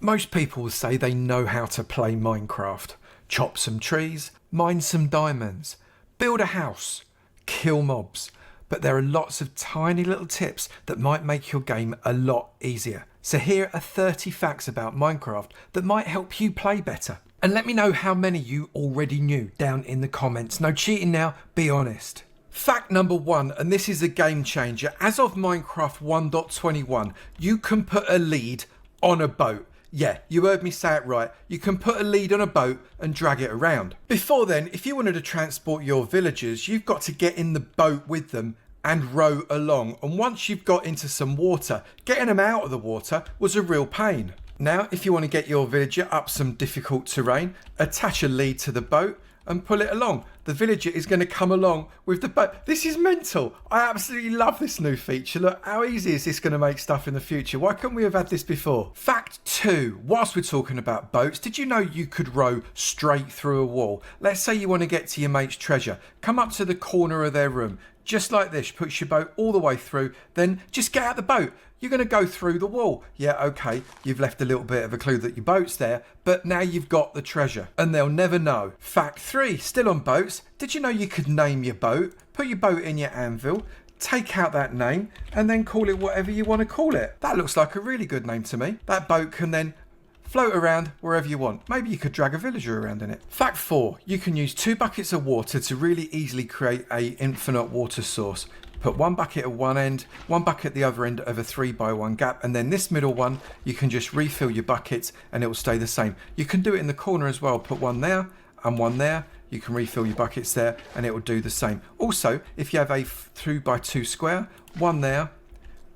Most people will say they know how to play Minecraft. Chop some trees, mine some diamonds, build a house, kill mobs. But there are lots of tiny little tips that might make your game a lot easier. So here are 30 facts about Minecraft that might help you play better. And let me know how many you already knew down in the comments. No cheating now, be honest. Fact number 1, and this is a game changer. As of Minecraft 1.21, you can put a lead on a boat. Yeah, you heard me say it right. You can put a lead on a boat and drag it around. Before then, if you wanted to transport your villagers, you've got to get in the boat with them and row along. And once you've got into some water, getting them out of the water was a real pain. Now, if you want to get your villager up some difficult terrain, attach a lead to the boat and pull it along. The villager is going to come along with the boat. This is mental. I absolutely love this new feature. Look, how easy is this going to make stuff in the future? Why couldn't we have had this before? Fact 2. Whilst we're talking about boats, did you know you could row straight through a wall? Let's say you want to get to your mate's treasure. Come up to the corner of their room. Just like this, push your boat all the way through, then just get out the boat. You're going to go through the wall. Yeah, okay, you've left a little bit of a clue that your boat's there, but now you've got the treasure and they'll never know. Fact 3, still on boats. Did you know you could name your boat? Put your boat in your anvil, take out that name and then call it whatever you want to call it. That looks like a really good name to me. That boat can then float around wherever you want. Maybe you could drag a villager around in it. Fact 4, you can use 2 buckets of water to really easily create a infinite water source. Put 1 bucket at one end, 1 bucket at the other end of a 3x1 gap, and then this middle one, you can just refill your buckets and it will stay the same. You can do it in the corner as well. Put 1 there and 1 there. You can refill your buckets there and it will do the same. Also, if you have a 2x2 square, 1 there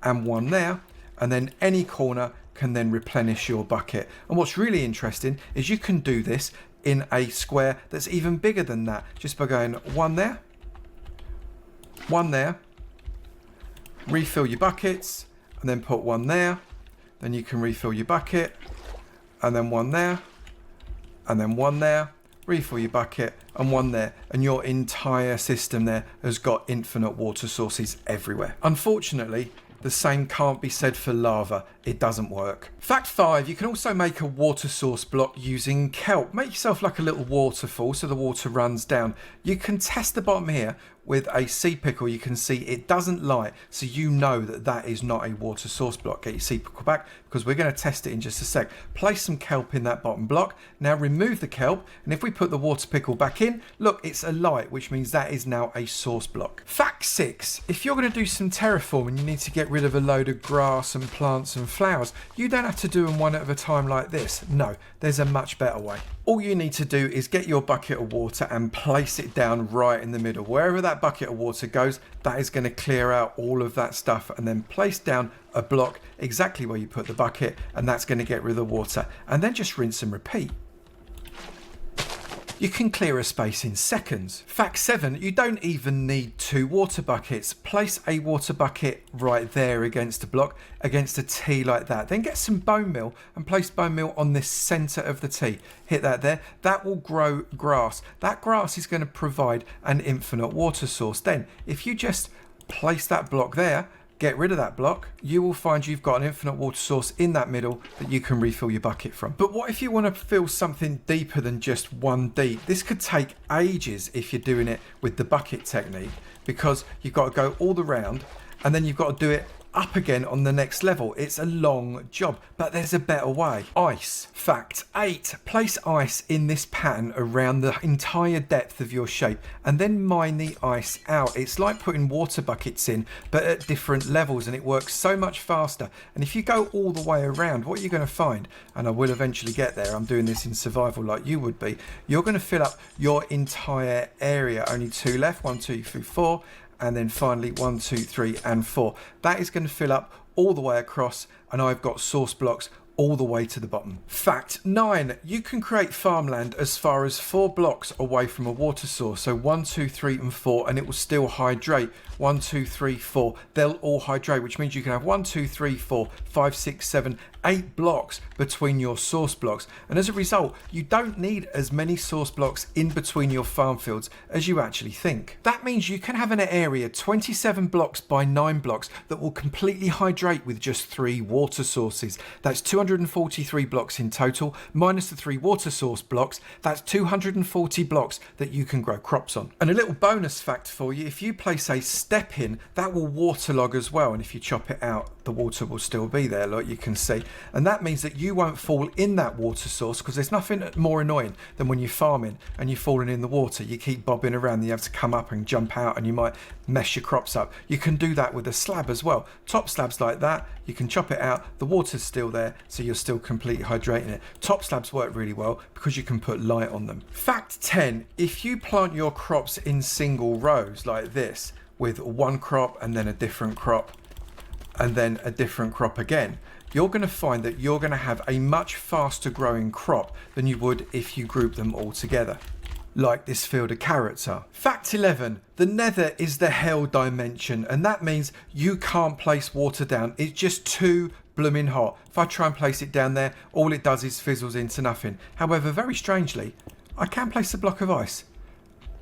and 1 there, and then any corner can then replenish your bucket. And what's really interesting is you can do this in a square that's even bigger than that, just by going 1 there, 1 there, refill your buckets, and then put 1 there, then you can refill your bucket, and then 1 there, and then 1 there, refill your bucket, and 1 there, and your entire system there has got infinite water sources everywhere. Unfortunately, the same can't be said for lava. It doesn't work. Fact 5, you can also make a water source block using kelp. Make yourself like a little waterfall so the water runs down. You can test the bottom here with a seed pickle. You can see it doesn't light, so you know that that is not a water source block. Get your seed pickle back because we're going to test it in just a sec. Place some kelp in that bottom block. Now remove the kelp, and if we put the water pickle back in, look, it's a light, which means that is now a source block. Fact 6, if you're going to do some terraforming, you need to get rid of a load of grass and plants and flowers. You don't have to do them one at a time like this. No, there's a much better way. All you need to do is get your bucket of water and place it down right in the middle. Wherever that bucket of water goes, that is going to clear out all of that stuff, and then place down a block exactly where you put the bucket, and that's going to get rid of the water. And then just rinse and repeat. You can clear a space in seconds. Fact 7, you don't even need 2 water buckets. Place a water bucket right there against a block, against a T like that. Then get some bone meal and place bone meal on the center of the T. Hit that there. That will grow grass. That grass is going to provide an infinite water source. Then, if you just place that block there, get rid of that block, you will find you've got an infinite water source in that middle that you can refill your bucket from. But what if you want to fill something deeper than just 1 deep? This could take ages if you're doing it with the bucket technique, because you've got to go all the round and then you've got to do it up again on the next level. It's a long job, but there's a better way. Ice. Fact 8, place ice in this pattern around the entire depth of your shape and then mine the ice out. It's like putting water buckets in, but at different levels, and it works so much faster. And if you go all the way around, what you're going to find, and I will eventually get there, I'm doing this in survival like you would be, you're going to fill up your entire area. Only 2 left, 1, 2, 3, 4, and then finally 1, 2, 3 and 4. That is going to fill up all the way across, and I've got source blocks all the way to the bottom. Fact 9, you can create farmland as far as 4 blocks away from a water source. So 1, 2, 3 and 4, and it will still hydrate. 1, 2, 3, 4, they'll all hydrate, which means you can have 1, 2, 3, 4, 5, 6, 7, 8 blocks between your source blocks. And as a result, you don't need as many source blocks in between your farm fields as you actually think. That means you can have an area 27 blocks by 9 blocks that will completely hydrate with just 3 water sources. That's 200 243 blocks in total, minus the 3 water source blocks. That's 240 blocks that you can grow crops on. And a little bonus fact for you, if you place a step in, that will waterlog as well. And if you chop it out, the water will still be there, like you can see. And that means that you won't fall in that water source, because there's nothing more annoying than when you're farming and you're falling in the water. You keep bobbing around, you have to come up and jump out, and you might mess your crops up. You can do that with a slab as well. Top slabs like that, you can chop it out, the water's still there, so you're still completely hydrating it. Top slabs work really well because you can put light on them. Fact 10, if you plant your crops in single rows like this, with one crop and then a different crop and then a different crop again, you're going to find that you're going to have a much faster growing crop than you would if you group them all together, like this field of carrots are. Fact 11, the nether is the hell dimension, and that means you can't place water down. It's just too blooming hot. If I try and place it down there, all it does is fizzles into nothing. However, very strangely, I can place a block of ice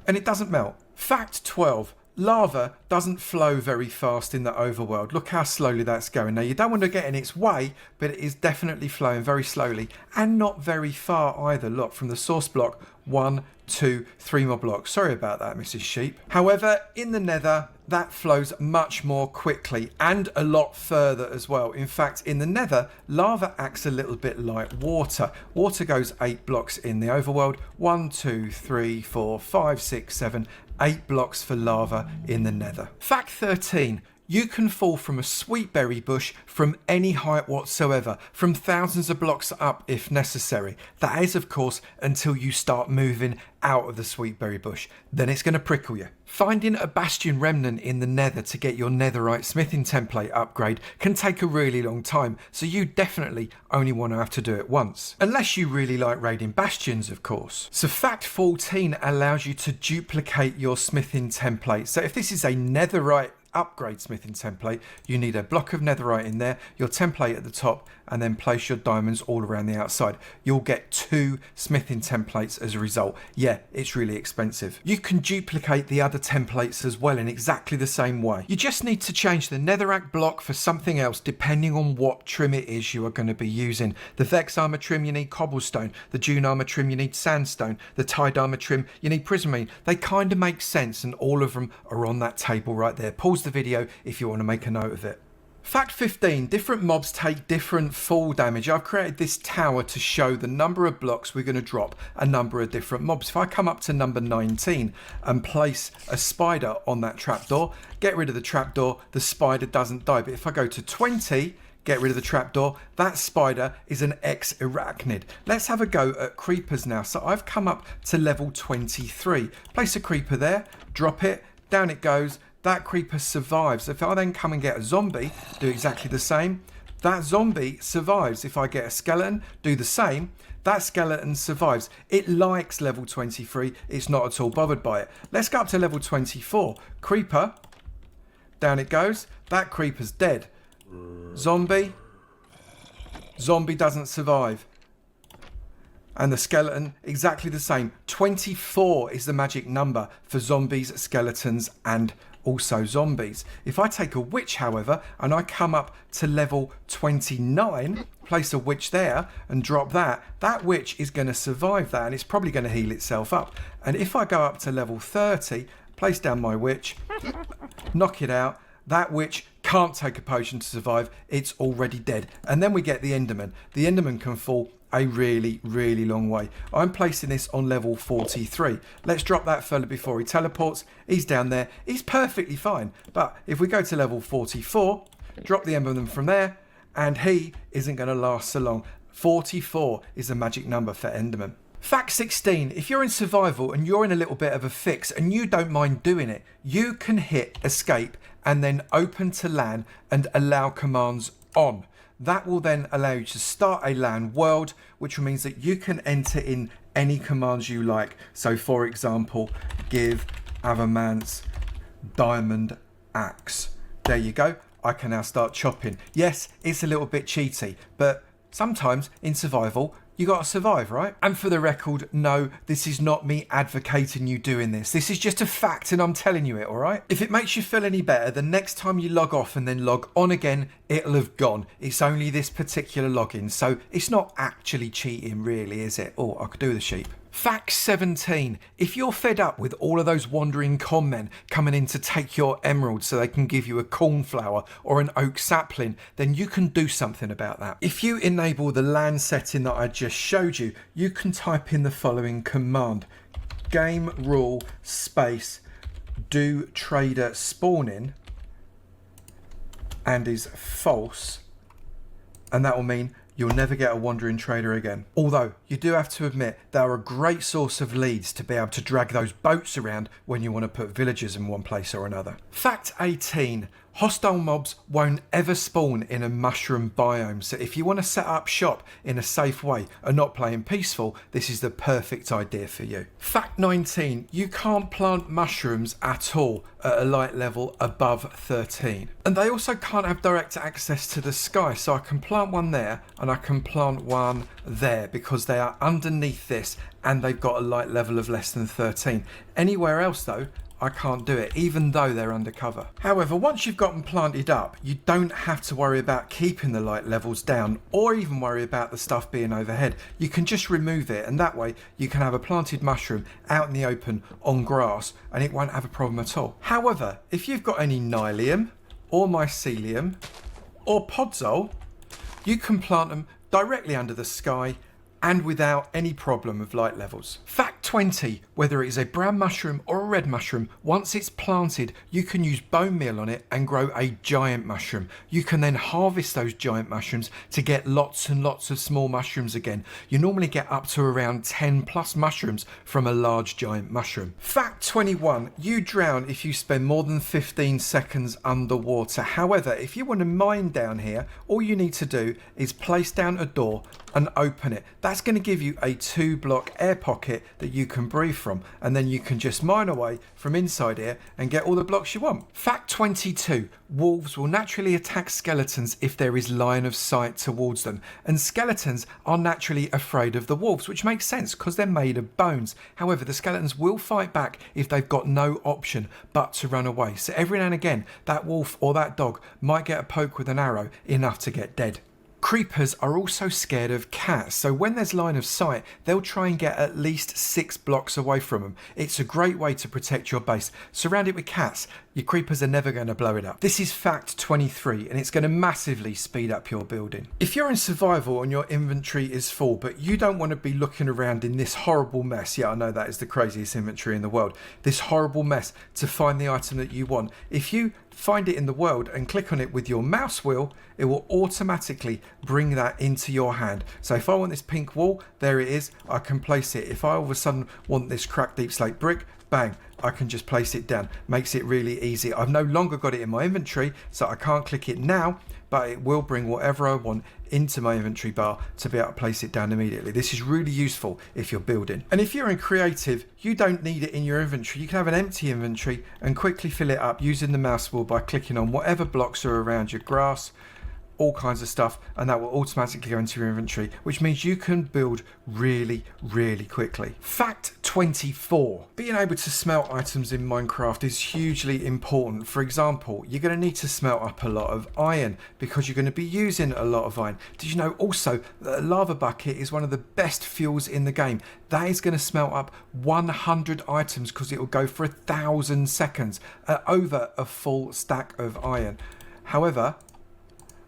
and it doesn't melt. Fact 12, lava doesn't flow very fast in the overworld. Look how slowly that's going. Now, you don't want to get in its way, but it is definitely flowing very slowly and not very far either. Look, from the source block, 1, 2, 3 more blocks. Sorry about that, Mrs. Sheep. However, in the nether, that flows much more quickly and a lot further as well. In fact, in the nether, lava acts a little bit like water. Water goes 8 blocks in the overworld. 1, 2, 3, 4, 5, 6, 7, 8 blocks for lava in the nether. Fact 13. You can fall from a sweetberry bush from any height whatsoever, from thousands of blocks up if necessary. That is, of course, until you start moving out of the sweetberry bush. Then it's going to prickle you. Finding a bastion remnant in the nether to get your netherite smithing template upgrade can take a really long time, so you definitely only want to have to do it once. Unless you really like raiding bastions, of course. So fact 14 allows you to duplicate your smithing template. So if this is a netherite upgrade smithing template, you need a block of netherite in there, your template at the top, and then place your diamonds all around the outside. You'll get 2 smithing templates as a result. Yeah, it's really expensive. You can duplicate the other templates as well in exactly the same way. You just need to change the netherrack block for something else depending on what trim it is you are going to be using. The Vex armor trim, you need cobblestone. The Dune armor trim, you need sandstone. The Tide armor trim, you need prismarine. They kind of make sense, and all of them are on that table right there. Pause the video if you want to make a note of it. Fact 15, different mobs take different fall damage. I've created this tower to show the number of blocks we're going to drop a number of different mobs. If I come up to number 19 and place a spider on that trapdoor, get rid of the trapdoor, the spider doesn't die. But if I go to 20, get rid of the trapdoor, that spider is an ex-arachnid. Let's have a go at creepers now. So I've come up to level 23. Place a creeper there, drop it, down it goes. That creeper survives. If I then come and get a zombie, do exactly the same. That zombie survives. If I get a skeleton, do the same. That skeleton survives. It likes level 23. It's not at all bothered by it. Let's go up to level 24. Creeper. Down it goes. That creeper's dead. Zombie. Zombie doesn't survive. And the skeleton, exactly the same. 24 is the magic number for zombies, skeletons, and also zombies. If I take a witch, however, and I come up to level 29, place a witch there and drop that, that witch is going to survive that, and it's probably going to heal itself up. And if I go up to level 30, place down my witch, knock it out, that witch can't take a potion to survive, it's already dead. And then we get the Enderman. The Enderman can fall a really, really long way. I'm placing this on level 43. Let's drop that fella before he teleports. He's down there. He's perfectly fine. But if we go to level 44, drop the Enderman from there, and he isn't going to last so long. 44 is a magic number for Enderman. Fact 16, if you're in survival and you're in a little bit of a fix and you don't mind doing it, you can hit escape and then open to LAN and allow commands on. That will then allow you to start a LAN world, which means that you can enter in any commands you like. So for example, give Avamance diamond axe. There you go. I can now start chopping. Yes, it's a little bit cheaty, but sometimes in survival, You got to survive, right? And for the record, no, this is not me advocating you doing this. This is just a fact and I'm telling you it, all right? If it makes you feel any better, the next time you log off and then log on again, it'll have gone. It's only this particular login, so it's not actually cheating really, is it? Oh, I could do the sheep. Fact 17. If you're fed up with all of those wandering con men coming in to take your emeralds so they can give you a cornflower or an oak sapling, then you can do something about that. If you enable the land setting that I just showed you, you can type in the following command. Game rule space do trader spawning and is false, and that will mean you'll never get a wandering trader again. Although, you do have to admit, they are a great source of leads to be able to drag those boats around when you want to put villagers in one place or another. Fact 18. Hostile mobs won't ever spawn in a mushroom biome, so if you want to set up shop in a safe way and not playing peaceful, this is the perfect idea for you. Fact 19. You can't plant mushrooms at all at a light level above 13. And they also can't have direct access to the sky, so I can plant one there and I can plant one there because they are underneath this and they've got a light level of less than 13. Anywhere else though, I can't do it, even though they're undercover. However, once you've got them planted up, you don't have to worry about keeping the light levels down or even worry about the stuff being overhead. You can just remove it, and that way you can have a planted mushroom out in the open on grass and it won't have a problem at all. However, if you've got any Nylium or Mycelium or Podzol, you can plant them directly under the sky and without any problem of light levels. Fact 20. Whether it is a brown mushroom or a red mushroom, once it's planted, you can use bone meal on it and grow a giant mushroom. You can then harvest those giant mushrooms to get lots and lots of small mushrooms again. You normally get up to around 10 plus mushrooms from a large giant mushroom. Fact 21. You drown if you spend more than 15 seconds underwater. However, if you want to mine down here, all you need to do is place down a door and open it. That's going to give you a 2-block air pocket that you can breathe from, and then you can just mine away from inside here and get all the blocks you want. Fact 22. Wolves will naturally attack skeletons if there is line of sight towards them, and skeletons are naturally afraid of the wolves, which makes sense because they're made of bones. However, the skeletons will fight back if they've got no option but to run away. So every now and again, that wolf or that dog might get a poke with an arrow enough to get dead. Creepers are also scared of cats, so when there's line of sight, they'll try and get at least 6 blocks away from them. It's a great way to protect your base. Surround it with cats, your creepers are never going to blow it up. This is fact 23, and it's going to massively speed up your building. If you're in survival and your inventory is full, but you don't want to be looking around in this horrible mess, yeah, I know that is the craziest inventory in the world, this horrible mess to find the item that you want. If you find it in the world and click on it with your mouse wheel, it will automatically bring that into your hand. So if I want this pink wall, there it is, I can place it. If I all of a sudden want this cracked deep slate brick, bang, I can just place it down. Makes it really easy. I've no longer got it in my inventory, so I can't click it now, but it will bring whatever I want into my inventory bar to be able to place it down immediately. This is really useful if you're building. And if you're in creative, you don't need it in your inventory. You can have an empty inventory and quickly fill it up using the mouse wheel by clicking on whatever blocks are around your grass, all kinds of stuff, and that will automatically go into your inventory, which means you can build really, really quickly. Fact 24. Being able to smelt items in Minecraft is hugely important. For example, you're going to need to smelt up a lot of iron because you're going to be using a lot of iron. Did you know also that a lava bucket is one of the best fuels in the game? That is going to smelt up 100 items because it will go for 1,000 seconds at over a full stack of iron. However,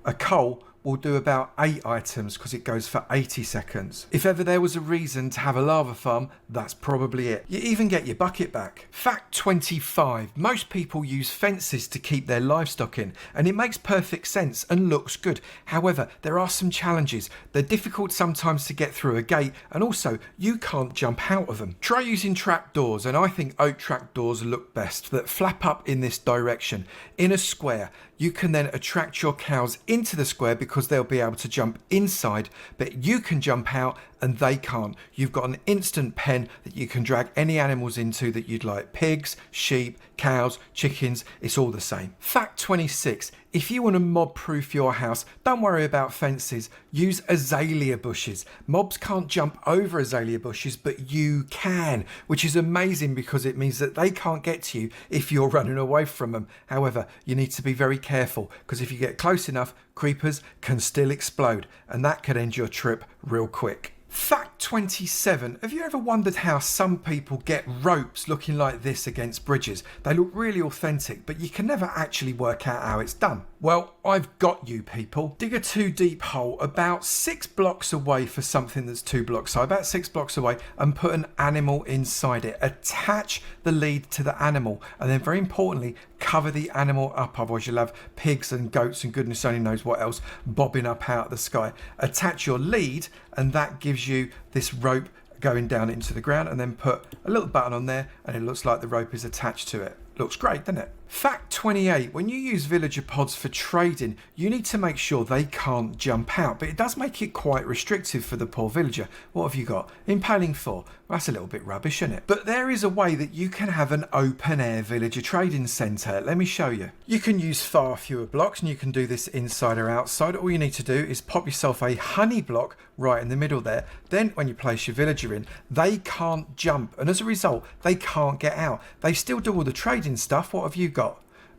a coal will do about 8 items because it goes for 80 seconds. If ever there was a reason to have a lava farm, that's probably it. You even get your bucket back. Fact 25. Most people use fences to keep their livestock in, and it makes perfect sense and looks good. However, there are some challenges. They're difficult sometimes to get through a gate, and also you can't jump out of them. Try using trapdoors, and I think oak trapdoors look best, that flap up in this direction in a square. You can then attract your cows into the square because they'll be able to jump inside, but you can jump out and they can't. You've got an instant pen that you can drag any animals into that you'd like. Pigs, sheep, cows, chickens, it's all the same. Fact 26. If you want to mob proof your house, don't worry about fences. Use azalea bushes. Mobs can't jump over azalea bushes, but you can, which is amazing because it means that they can't get to you if you're running away from them. However, you need to be very careful because if you get close enough, creepers can still explode, and that could end your trip real quick. Fact 27. Have you ever wondered how some people get ropes looking like this against bridges? They look really authentic, but you can never actually work out how it's done. Well, I've got you people. Dig a 2 deep hole about 6 blocks away for something that's 2 blocks high, about 6 blocks away, and put an animal inside it. Attach the lead to the animal, and then very importantly, cover the animal up, otherwise you'll have pigs and goats and goodness only knows what else bobbing up out of the sky. Attach your lead, and that gives you this rope going down into the ground, and then put a little button on there and it looks like the rope is attached to it. Looks great, doesn't it? Fact 28. When you use villager pods for trading, you need to make sure they can't jump out, but it does make it quite restrictive for the poor villager. What have you got? Impaling 4. Well, that's a little bit rubbish, isn't it? But there is a way that you can have an open air villager trading centre. Let me show you. You can use far fewer blocks, and you can do this inside or outside. All you need to do is pop yourself a honey block right in the middle there. Then when you place your villager in, they can't jump, and as a result, they can't get out. They still do all the trading stuff. What have you got?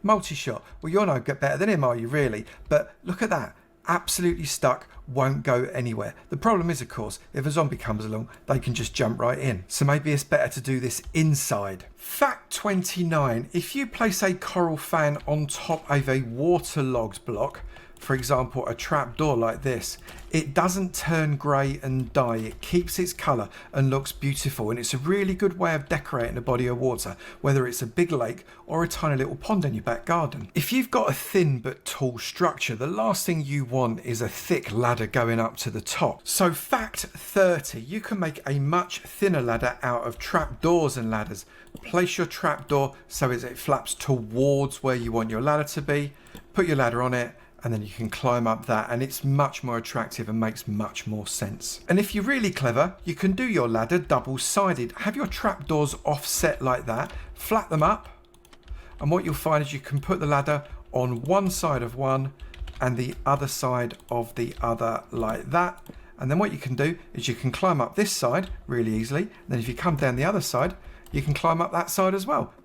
Multi-shot. Well, you're no better than him, are you really? But look at that. Absolutely stuck, won't go anywhere. The problem is, of course, if a zombie comes along, they can just jump right in. So maybe it's better to do this inside. Fact 29. If you place a coral fan on top of a waterlogged block, for example, a trap door like this, it doesn't turn grey and die. It keeps its colour and looks beautiful, and it's a really good way of decorating a body of water, whether it's a big lake or a tiny little pond in your back garden. If you've got a thin but tall structure, the last thing you want is a thick ladder going up to the top. So fact 30, you can make a much thinner ladder out of trap doors and ladders. Place your trap door so it flaps towards where you want your ladder to be. Put your ladder on it, and then you can climb up that, and it's much more attractive and makes much more sense. And if you're really clever, you can do your ladder double-sided. Have your trapdoors offset like that, flat them up, and what you'll find is you can put the ladder on one side of one and the other side of the other like that. And then what you can do is you can climb up this side really easily, and then if you come down the other side, you can climb up that side as well.